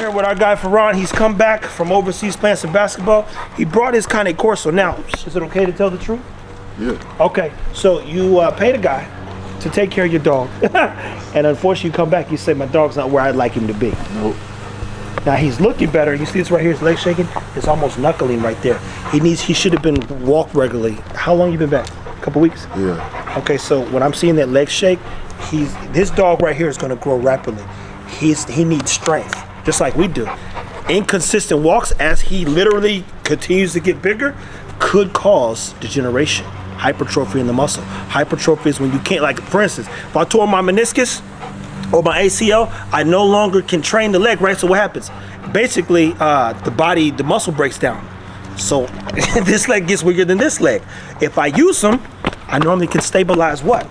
here with our guy Ferran. He's come back from overseas playing some basketball. He brought his Cane Corso. Now, is it okay to tell the truth? Yeah. Okay, so you paid a guy to take care of your dog, and unfortunately you come back, you say my dog's not where I'd like him to be. Nope. Now he's looking better. You see this right here, his leg shaking? It's almost knuckling right there. He should have been walked regularly. How long you been back? A couple weeks? Yeah. Okay, so when I'm seeing that leg shake, this dog right here is gonna grow rapidly. He needs strength, just like we do. Inconsistent walks as he literally continues to get bigger could cause degeneration, hypertrophy in the muscle. Hypertrophy is when you can't, like for instance, if I tore my meniscus or my ACL, I no longer can train the leg, right? So what happens? Basically, the muscle breaks down. So this leg gets weaker than this leg. If I use them, I normally can stabilize what?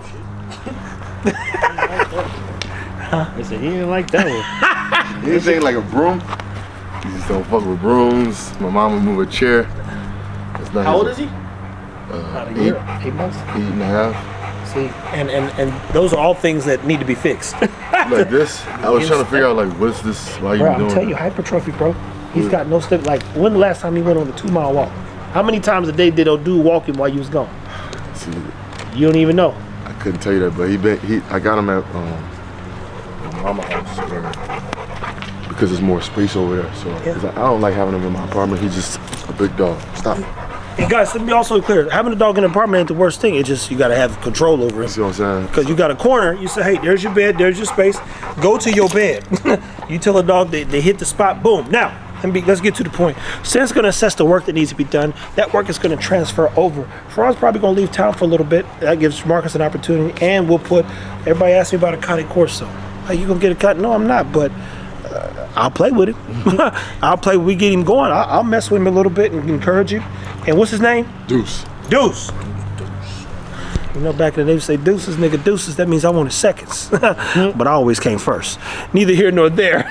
I said, he didn't like that one. Anything like a broom, you just don't fuck with brooms. My mom would move a chair. How old is he? About a year, 8 months. 8.5. See, and those are all things that need to be fixed. Like this, I was trying to figure out like what's this? Why you Bro, doing? I'm telling you, hypertrophy, bro. He's got no step. Like, when the last time he went on a 2-mile walk? How many times a day did Odu walk him while you was gone? See, You don't even know. I couldn't tell you that, but I got him at my mama house because there's more space over there. So 'cause I don't like having him in my apartment. He's just a big dog. Stop. And guys, let me also be clear. Having a dog in an apartment ain't the worst thing. It's just you got to have control over You it. see what I'm saying? Because you got a corner, you say, hey, there's your bed, there's your space. Go to your bed. You tell a dog they hit the spot, boom. Now, let's get to the point. Sam's going to assess the work that needs to be done. That work is going to transfer over. Ferran's probably going to leave town for a little bit. That gives Marcus an opportunity. And we'll put, everybody asked me about a Cane Corso. Are you going to get a cut? No, I'm not, but I'll play with him. I'll play, we get him going. I'll mess with him a little bit and encourage him. And what's his name? Deuce. Deuce. You know, back in the day, they say deuces, nigga, deuces. That means I wanted seconds. But I always came first. Neither here nor there.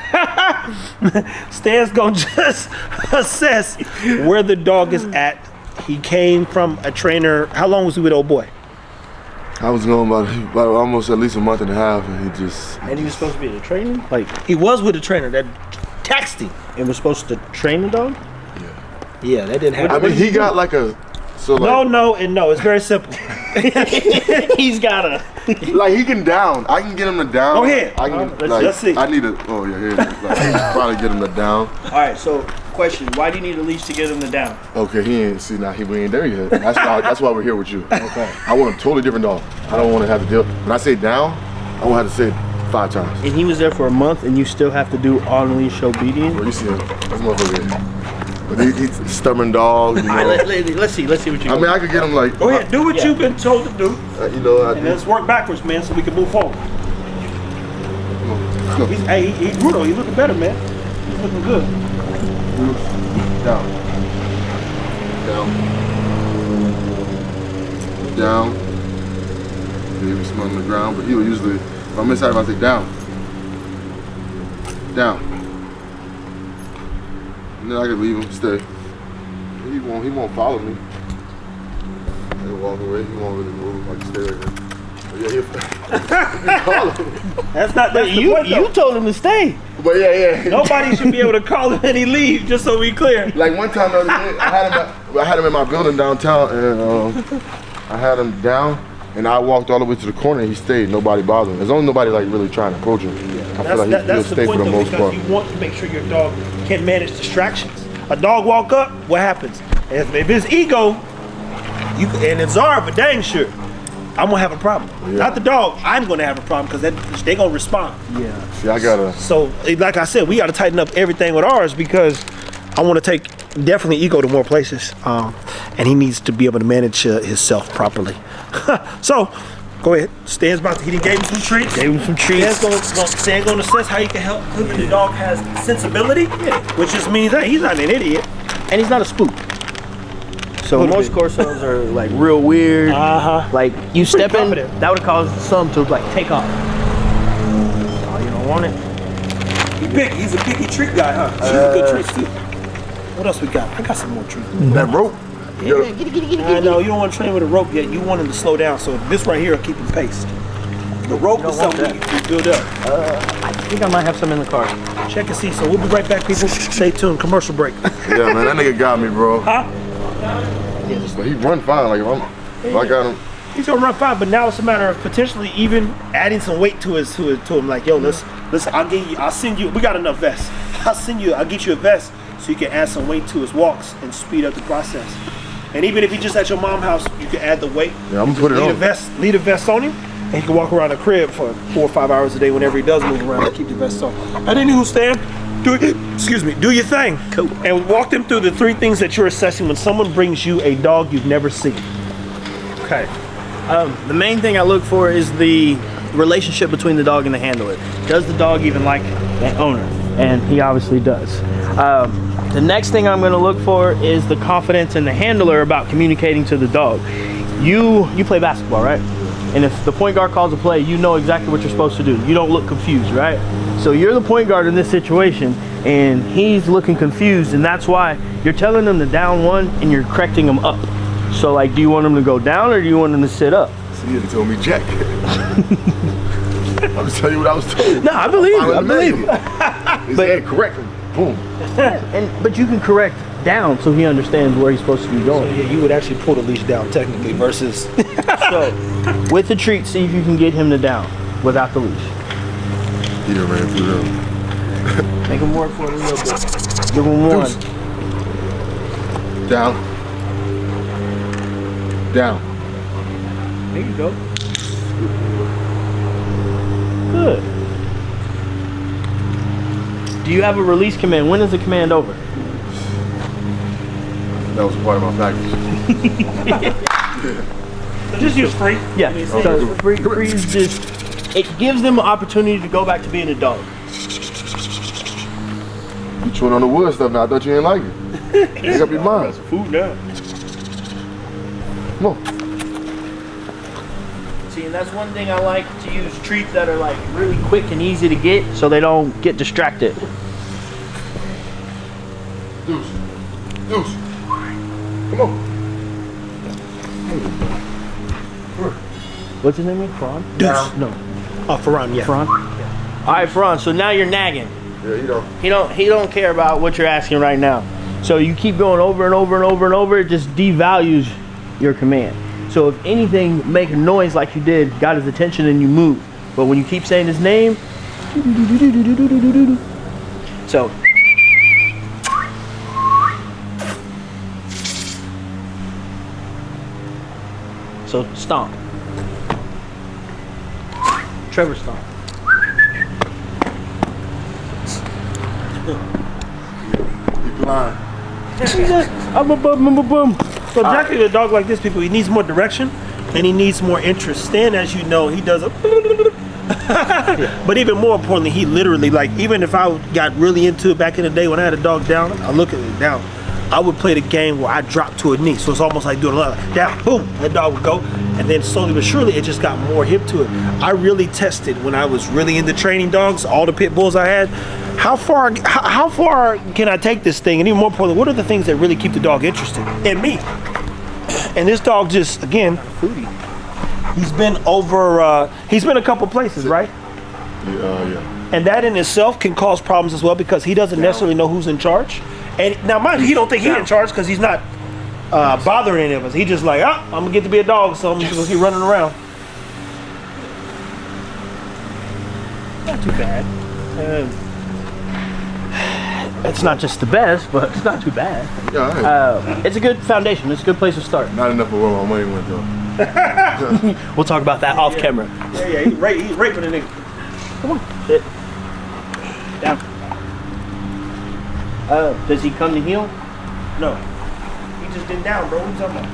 Stan's gonna just assess where the dog is at. He came from a trainer. How long was he with old boy? I was going about almost at least a month and a half, and he just. And he was supposed to be the trainer? Like, He was with a trainer that taxed him. and was supposed to train the dog? Yeah, that didn't happen. I mean, he got like a. So like, No, and no. It's very simple. He's got a. like he can down. I can get him to down. Go ahead. I can, Let's see. I need to. Oh yeah, here. Like, I can probably get him to down. All right, so question: why do you need a leash to get him to down? Okay, he ain't. See, now we ain't there yet. That's why we're here with you. Okay. I want a totally different dog. I don't want to have to deal. When I say down, I won't have to say it 5 times. And he was there for a month, and you still have to do on leash obedience. Bro, you see him? This motherfucker. But he's a stubborn dog. You know. All right, let's see what you. I mean, I could get him like. Go ahead, do what you've been told to do. You know, And let's work backwards, man, so we can move forward. He's brutal. He's looking better, man. He's looking good. Down. Down. Maybe smell on the ground, but he'll usually, if I'm inside, if I say down. Down. And then I can leave him, stay. He won't follow me. He'll walk away, he won't really move, I can stay right here. But yeah, he'll follow me. That's the point, You though. told him to stay. But yeah. Nobody should be able to call him and he leave, just so we clear. Like one time the other day, I had him in my building downtown, and I had him down, and I walked all the way to the corner, and he stayed. Nobody bothered him. As long as nobody like really trying to approach him, I feel like he'll stay for the most part. You want to make sure your dog can manage distractions. A dog walk up, what happens? If it's ego, and it's Zara for dang sure, I'm gonna have a problem. Yeah. Not the dog. I'm gonna have a problem because they gonna respond. Yeah. See, I gotta. So, like I said, we gotta tighten up everything with ours because I want to take definitely ego to more places, and he needs to be able to manage himself properly. So, go ahead. Stan's about to. He gave him some treats. Stan's gonna assess how he can help. Clearly, the dog has sensibility, which just means that he's not an idiot. And he's not a spook. So most Corsos are like real weird. Like you step in, confident. that would cause some to like take off. Oh, you don't want it. He's a picky treat guy, huh? Good treats too. What else we got? I got some more treats. That rope. I know you don't want to train with a rope yet. You want him to slow down. So this right here will keep him paced. The rope is something you build up. I think I might have some in the car. Check and see. So we'll be right back, people. Stay tuned. Commercial break. Yeah, man, that nigga got me, bro. Huh? But he run fine. Like if I got him. He's gonna run fine, but now it's a matter of potentially even adding some weight to him. Like, yo, listen, I'll send you. We got enough vests. I'll get you a vest so you can add some weight to his walks and speed up the process. And even if he just at your mom's house, you can add the weight. Yeah, I'm gonna put it on. Leave the vest on him, and he can walk around the crib for 4 or 5 hours a day whenever he does move around and keep the vest on. At any who stand, do your thing. Cool. And walk them through the 3 things that you're assessing when someone brings you a dog you've never seen. Okay. The main thing I look for is the relationship between the dog and the handler. Does the dog even like the owner? And he obviously does. The next thing I'm going to look for is the confidence in the handler about communicating to the dog. You play basketball, right? And if the point guard calls a play, you know exactly what you're supposed to do. You don't look confused, right? So you're the point guard in this situation, and he's looking confused, and that's why you're telling him to down 1 and you're correcting him up. So like, do you want him to go down or do you want him to sit up? See, you told me Jack. I'm just telling you what I was told. No, I believe you. I believe you. He said correct him. Boom. But you can correct down so he understands where he's supposed to be going. Yeah, you would actually pull the leash down technically versus. So, with the treat, see if you can get him to down without the leash. He done ran through them. Make him work for it a little bit. Give him 1. Down. Down. There you go. Good. Do you have a release command? When is the command over? That was part of my package. Just use free. Yeah. So free is just, it gives them an opportunity to go back to being a dog. You chewing on the wood stuff now. I thought you didn't like it. Make up your mind. Food now. Come on. See, and that's one thing I like to use treats that are like really quick and easy to get so they don't get distracted. Deuce. Deuce. Come on. What's his name again? Ferran? Deuce. No. Oh, Ferran, yeah. Ferran? All right, Ferran, so now you're nagging. Yeah, you know. He don't care about what you're asking right now. So you keep going over and over and over and over, it just devalues your command. So if anything, make a noise like you did, got his attention and you move. But when you keep saying his name, so. So stomp. Trevor stomp. He blind. So Jackie, the dog like this, people, he needs more direction and he needs more interest. Stan, as you know, he does a. But even more importantly, he literally, like, even if I got really into it back in the day when I had a dog down, I look at it down. I would play the game where I drop to a knee, so it's almost like doing a lot of down, boom, that dog would go, and then slowly but surely it just got more hip to it. I really tested when I was really into training dogs, all the pit bulls I had. How far can I take this thing? And even more importantly, what are the things that really keep the dog interested in me? And this dog just, again, foodie. He's been he's been a couple places, right? Yeah. And that in itself can cause problems as well because he doesn't necessarily know who's in charge. And now, mind you, he don't think he's in charge because he's not bothering any of us. He just like, I'm gonna get to be a dog, so I'm just gonna keep running around. Not too bad. It's not just the best, but it's not too bad. Yeah, It's a good foundation. It's a good place to start. not enough for where my money went though. We'll talk about that off camera. Yeah, he's raping a nigga. Come on, sit down. Does he come to heel? No, he just did down, bro. What are you talking about?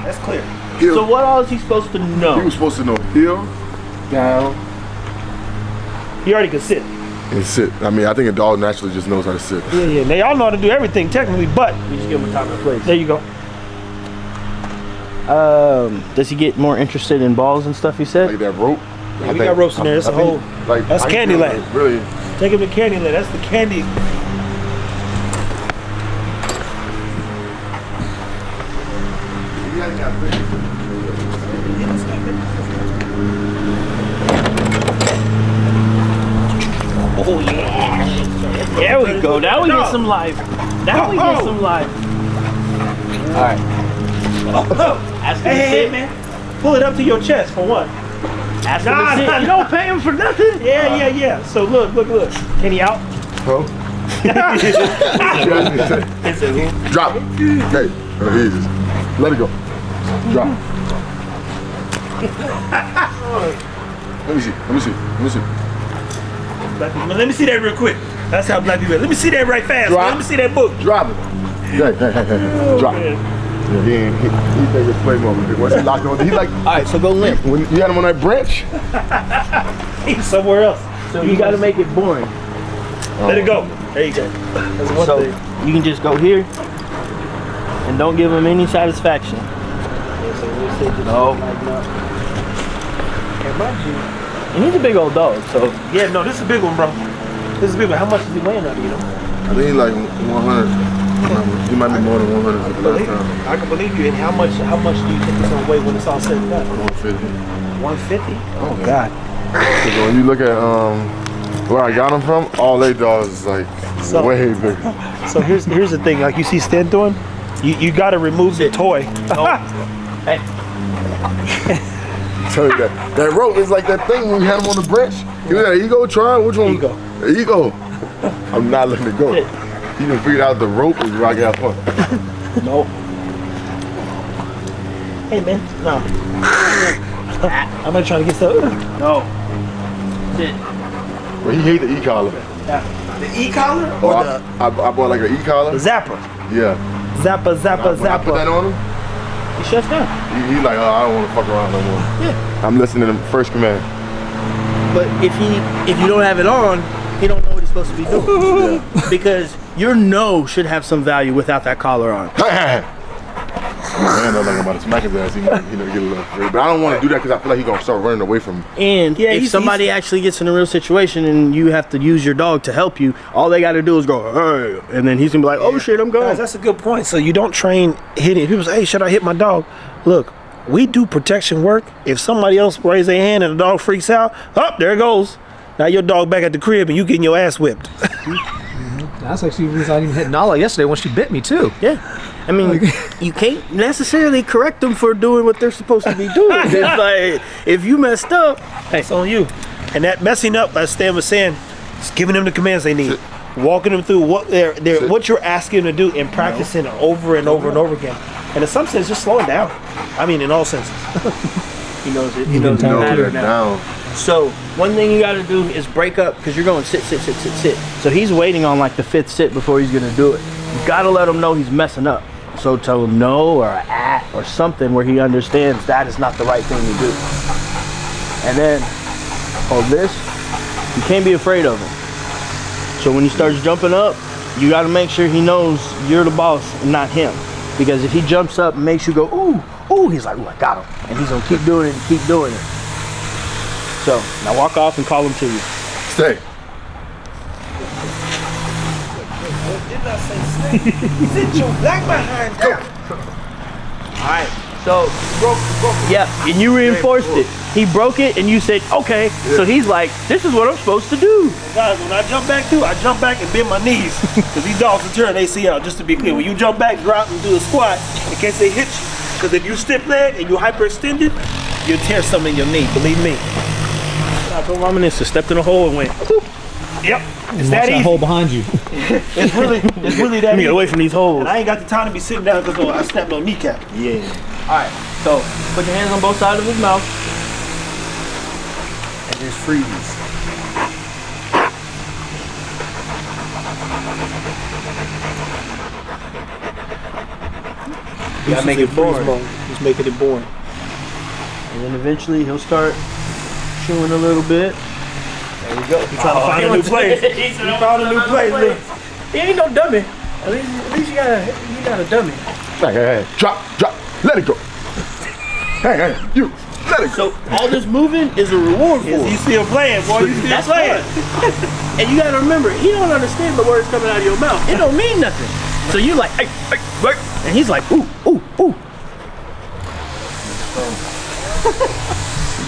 That's clear. Heel. So what all is he supposed to know? He was supposed to know heel, down, He already could sit. and sit. I mean, I think a dog naturally just knows how to sit. Yeah. They all know how to do everything technically, but We just give him a time and place. there you go. Does he get more interested in balls and stuff? You said. Like that rope. Yeah, we got ropes in there. That's a whole. That's Candyland. Really. Take him to Candyland. That's the candy. Oh yeah. There we go. Now we get some life. Now we get some life. All right. Ask him to sit, man. Pull it up to your chest for what? Ask him to sit. You don't pay him for nothing. Yeah. So look. Can he out? Huh? Drop it. Hey, Jesus. Let it go. Drop it. Let me see. Black people, let me see that real quick. That's how black people. Let me see that right fast. Drop. Let me see that book. Drop it. Hey. Drop it. Yeah, he think it's play moment. Once he locked on, he like. All right, so go limp. When you had him on that branch. He's somewhere else. So you got to make it boring. Let it go. There you go. That's one So thing. you can just go here and don't give him any satisfaction. No. And he's a big old dog, so. Yeah, no, this is a big one, bro. This is a big one. How much is he weighing under, you know? I think he's like 100. He might be more than 100 for the last time. I can believe you. And how much do you think he's gonna weigh when it's all said and done? 150. 150? Oh God. So when you look at where I got him from, all they dogs is like way bigger. So here's the thing. Like you see Stan doing, you got to remove the toy. Hey. Tell you that rope is like that thing when we had him on the branch. He was like, ego trying? Which one? Ego. I'm not letting it go. He done figured out the rope is where I got fun. No. Hey man, no. I'm gonna try to get stuff. No. Sit. But he hate the e-collar. The e-collar or I bought like an e-collar. the zapper? Yeah. Zapper. When I put that on him, He shuts down. he like, oh, I don't want to fuck around no more. Yeah. I'm listening to first command. But if you don't have it on, he don't know what he's supposed to be doing. Because your no should have some value without that collar on. Man, I'm like about to smack his ass. He gonna get a little afraid. But I don't want to do that because I feel like he's gonna start running away from me. And if somebody actually gets in a real situation and you have to use your dog to help you, all they got to do is go, hey, and then he's gonna be like, oh shit, I'm gone. Guys, that's a good point. So you don't train hitting. People say, hey, should I hit my dog? Look, we do protection work. If somebody else raises their hand and the dog freaks out, there it goes. Now your dog back at the crib and you getting your ass whipped. That's actually the reason I didn't hit Nala yesterday when she bit me too. Yeah. I mean, you can't necessarily correct them for doing what they're supposed to be doing. It's like, if you messed up, Hey, it's on you. And that messing up, as Stan was saying, is giving them the commands they need. Walking them through what what you're asking them to do and practicing it over and over and over again. And in some sense, just slowing down. I mean, in all senses. he knows it. He knows it matter now. Down. So one thing you got to do is break up because you're going sit. So he's waiting on like the 5th sit before he's gonna do it. You got to let him know he's messing up. So tell him no or at or something where he understands that is not the right thing to do. And then hold this. You can't be afraid of him. So when he starts jumping up, you got to make sure he knows you're the boss and not him. Because if he jumps up and makes you go, ooh, he's like, ooh, I got him. And he's going to keep doing it and keep doing it. So now walk off and call him to you. Stay. Sit your black behind down. All right. So yeah, and you reinforced it. He broke it and you said, okay. Yeah. So he's like, this is what I'm supposed to do. Guys, when I jump back too, I jump back and bend my knees. Because these dogs will turn ACL, just to be clear. When you jump back, drop and do a squat, in case they hit you. Because if you stiff leg and you hyperextended, you'll tear something in your knee, believe me. I told Reminiscence, stepped in a hole and went, boop. Yep. It's Watch that easy. hole behind you. It's really that easy. Get away from these holes. And I ain't got the time to be sitting down because I snapped no kneecap. Yeah. All right. So put your hands on both sides of his mouth. And just freeze. You gotta make it boring. Just making it boring. And then eventually he'll start chewing a little bit. There we go. He's trying to find a new place. He found a new place. Look. He ain't no dummy. At least you got a dummy. Hey. Drop. Let it go. Hey, you. Let it go. So all this moving is a reward for him. You still playing, boy. You still playing. And you gotta remember, he don't understand the words coming out of your mouth. It don't mean nothing. So you like, hey, and he's like, ooh.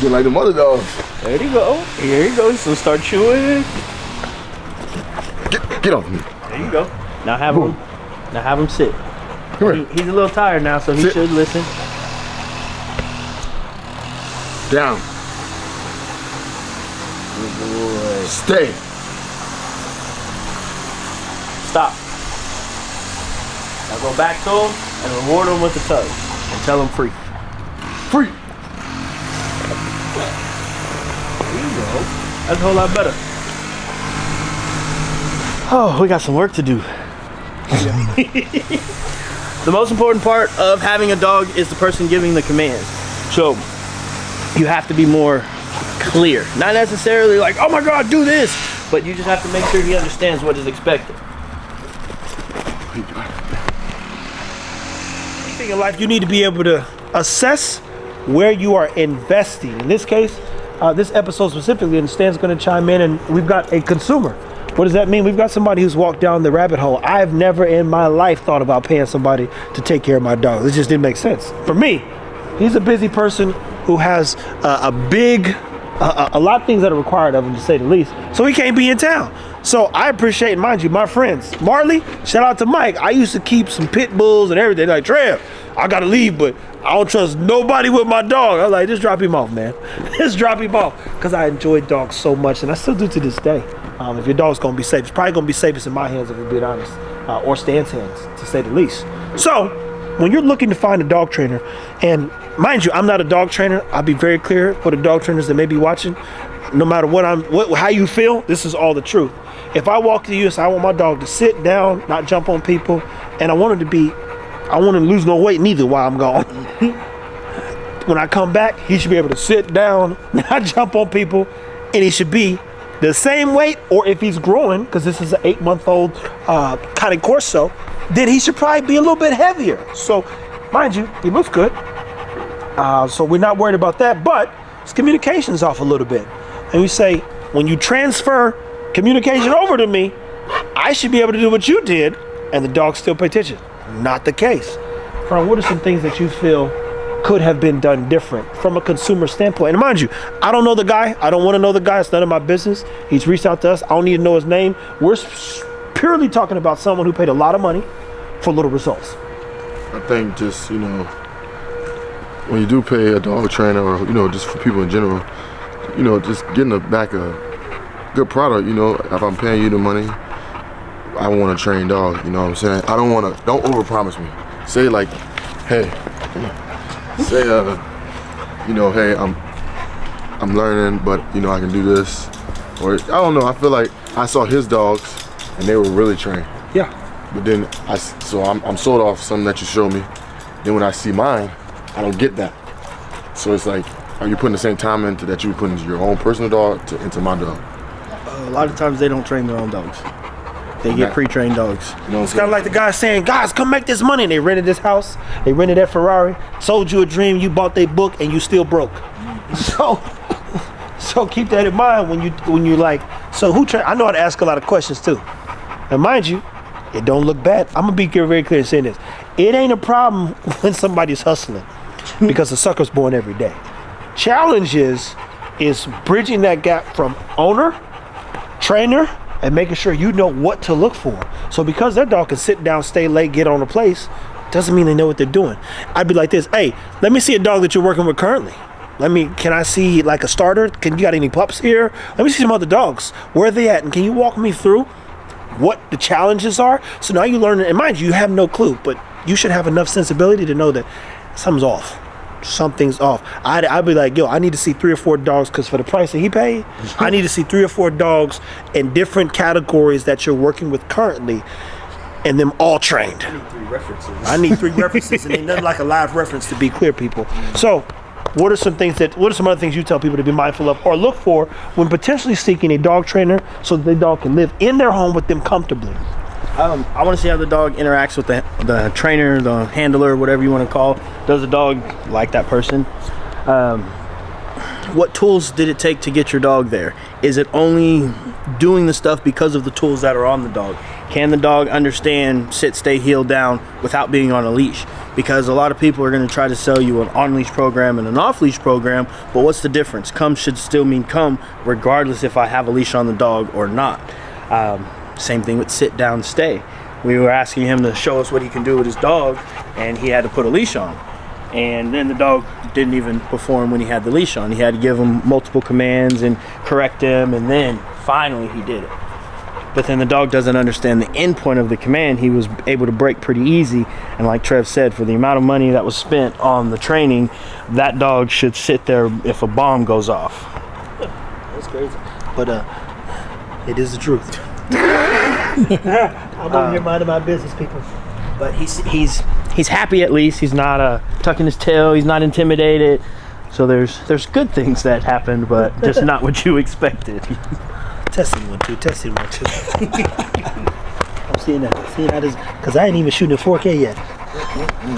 Get like the mother dog. There you go. Here you go. So start chewing. Get off me. There you go. Now have him. Now have him sit. Come here. He's a little tired now, so he Sit. should listen. Down. Good boy. Stay. Stop. Now go back to him and reward him with the tug. And tell him free. Free. There you go. That's a whole lot better. Oh, we got some work to do. The most important part of having a dog is the person giving the command. So you have to be more clear. Not necessarily like, oh my God, do this. But you just have to make sure he understands what is expected. Anything in life, you need to be able to assess where you are investing. In this case, this episode specifically, and Stan's going to chime in, and we've got a consumer. What does that mean? We've got somebody who's walked down the rabbit hole. I've never in my life thought about paying somebody to take care of my dog. It just didn't make sense. For me, he's a busy person who has a lot of things that are required of him, to say the least. So he can't be in town. So I appreciate, mind you, my friends. Marley, shout out to Mike. I used to keep some pit bulls and everything. Like, Trev, I gotta leave, but I don't trust nobody with my dog. I was like, just drop him off, man. Just drop him off. Because I enjoy dogs so much, and I still do to this day. If your dog's gonna be safe, it's probably gonna be safest in my hands, if we're being honest, or Stan's hands, to say the least. So, when you're looking to find a dog trainer, and mind you, I'm not a dog trainer. I'll be very clear for the dog trainers that may be watching. No matter how you feel, this is all the truth. If I walk to you and say I want my dog to sit down, not jump on people, and I want him I want him to lose no weight neither while I'm gone. When I come back, he should be able to sit down, not jump on people, and he should be the same weight, or if he's growing, because this is an 8-month-old kind of Corso, then he should probably be a little bit heavier. So, mind you, he looks good. So we're not worried about that, but his communication's off a little bit. And we say, when you transfer communication over to me, I should be able to do what you did, and the dog still pay attention. Not the case. Ron, what are some things that you feel could have been done different from a consumer standpoint? And mind you, I don't know the guy. I don't want to know the guy. It's none of my business. He's reached out to us. I don't need to know his name. We're purely talking about someone who paid a lot of money for little results. I think just, when you do pay a dog trainer, or, just for people in general, just getting back a good product, if I'm paying you the money, I want a trained dog, you know what I'm saying? I don't overpromise me. Say like, hey, say, hey, I'm learning, but I can do this, or I don't know. I feel like I saw his dogs, and they were really trained. Yeah. But then I'm sold off something that you show me. Then when I see mine, I don't get that. So it's like, are you putting the same time into that you would put into your own personal dog into my dog? A lot of times they don't train their own dogs. They get pre-trained dogs. It's kind of like the guy saying, guys, come make this money. And they rented this house. They rented that Ferrari. Sold you a dream. You bought their book, and you still broke. So keep that in mind when you like. So I know how to ask a lot of questions too. And mind you, it don't look bad. I'm gonna be very clear in saying this. It ain't a problem when somebody's hustling, because the sucker's born every day. Challenge is bridging that gap from owner, trainer, and making sure you know what to look for. So because that dog can sit down, stay late, get on a place, doesn't mean they know what they're doing. I'd be like this, hey, let me see a dog that you're working with currently. Can I see like a starter? You got any pups here? Let me see some other dogs. Where are they at? And can you walk me through what the challenges are? So now you learn, and mind you have no clue, but you should have enough sensibility to know that something's off. Something's off. I'd be like, yo, I need to see 3 or 4 dogs, because for the price that he paid, I need to see 3 or 4 dogs in different categories that you're working with currently, and them all trained. I need 3 references, and ain't nothing like a live reference, to be clear, people. So what are some other things you tell people to be mindful of or look for when potentially seeking a dog trainer, so that the dog can live in their home with them comfortably? I want to see how the dog interacts with the trainer, the handler, whatever you want to call. Does the dog like that person? What tools did it take to get your dog there? Is it only doing the stuff because of the tools that are on the dog? Can the dog understand sit, stay, heel, down without being on a leash? because a lot of people are going to try to sell you an on-leash program and an off-leash program, but what's the difference? Come should still mean come, regardless if I have a leash on the dog or not. Same thing with sit down, stay. We were asking him to show us what he can do with his dog, and he had to put a leash on. And then the dog didn't even perform when he had the leash on. He had to give him multiple commands and correct him, and then finally he did it. But then the dog doesn't understand the end point of the command. He was able to break pretty easy, and like Trev said, for the amount of money that was spent on the training, that dog should sit there if a bomb goes off. That's crazy. But it is the truth. I'm over here minding my business, people. But he's happy at least. He's not tucking his tail. He's not intimidated. So there's good things that happened, but just not what you expected. Testing 1 2, testing 1 2. I'm seeing that is because I ain't even shooting in 4K yet.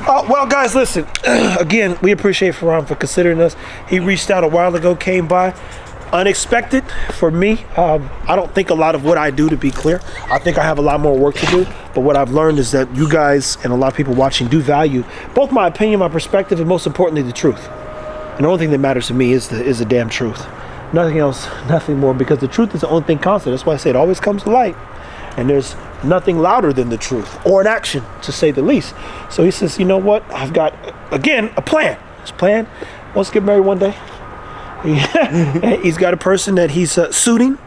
Oh well, guys, listen. Again, we appreciate Ferran for considering us. He reached out a while ago, came by. Unexpected for me. I don't think a lot of what I do, to be clear. I think I have a lot more work to do. But what I've learned is that you guys and a lot of people watching do value both my opinion, my perspective, and most importantly, the truth. And the only thing that matters to me is the damn truth. Nothing else, nothing more, because the truth is the only thing constant. That's why I say it always comes to light. And there's nothing louder than the truth, or an action, to say the least. So he says, you know what? I've got, again, a plan. His plan wants to get married one day. He's got a person that he's suiting,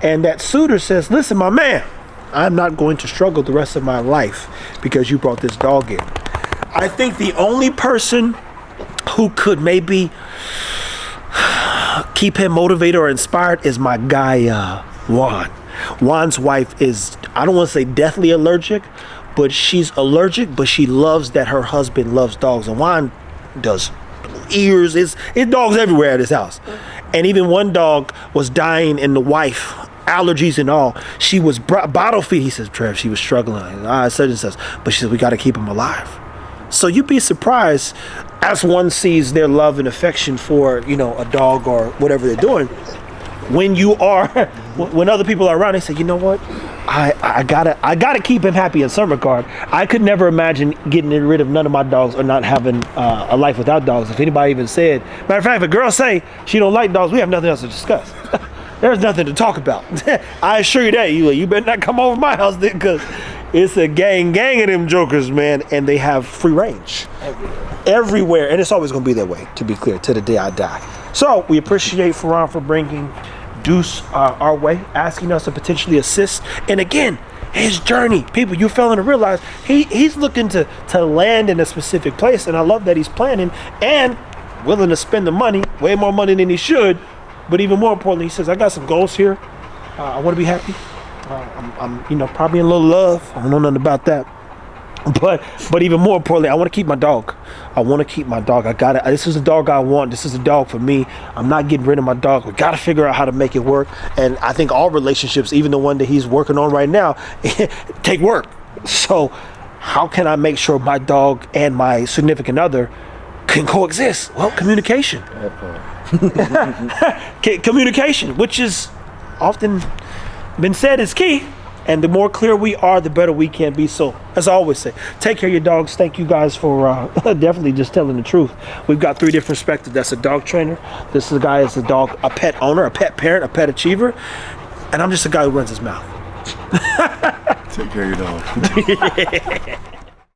and that suitor says, listen, my man, I'm not going to struggle the rest of my life because you brought this dog in. I think the only person who could maybe keep him motivated or inspired is my guy, Juan. Juan's wife is, I don't want to say deathly allergic, but she's allergic, but she loves that her husband loves dogs, and Juan does ears. It's dogs everywhere at his house. And even one dog was dying, and the wife, allergies and all, she was bottle feed. He says, Trev, she was struggling. Such and such. But she said, we got to keep him alive. So you'd be surprised as one sees their love and affection for, a dog or whatever they're doing. When you are, when other people are around, they say, you know what? I gotta keep him happy in some regard. I could never imagine getting rid of none of my dogs or not having a life without dogs. If anybody even said, matter of fact, if a girl say she don't like dogs, we have nothing else to discuss. There's nothing to talk about. I assure you that, you better not come over my house because it's a gang of them jokers, man, and they have free range. Everywhere. And it's always gonna be that way, to be clear, to the day I die. So we appreciate Ferran for bringing Deuce our way, asking us to potentially assist. And again, his journey, people, you're failing to realize he's looking to land in a specific place, and I love that he's planning and willing to spend the money, way more money than he should. But even more importantly, he says, I got some goals here. I want to be happy. I'm probably in a little love. I don't know nothing about that. But even more importantly, I want to keep my dog. I got it. This is the dog I want. This is a dog for me. I'm not getting rid of my dog. We got to figure out how to make it work. And I think all relationships, even the one that he's working on right now, take work. So how can I make sure my dog and my significant other can coexist? Well, communication. Communication, which is often been said is key. And the more clear we are, the better we can be. So, as I always say, take care of your dogs. Thank you guys for definitely just telling the truth. We've got 3 different perspectives. That's a dog trainer. This is a guy that's a pet owner, a pet parent, a pet achiever. And I'm just a guy who runs his mouth. Take care of your dog.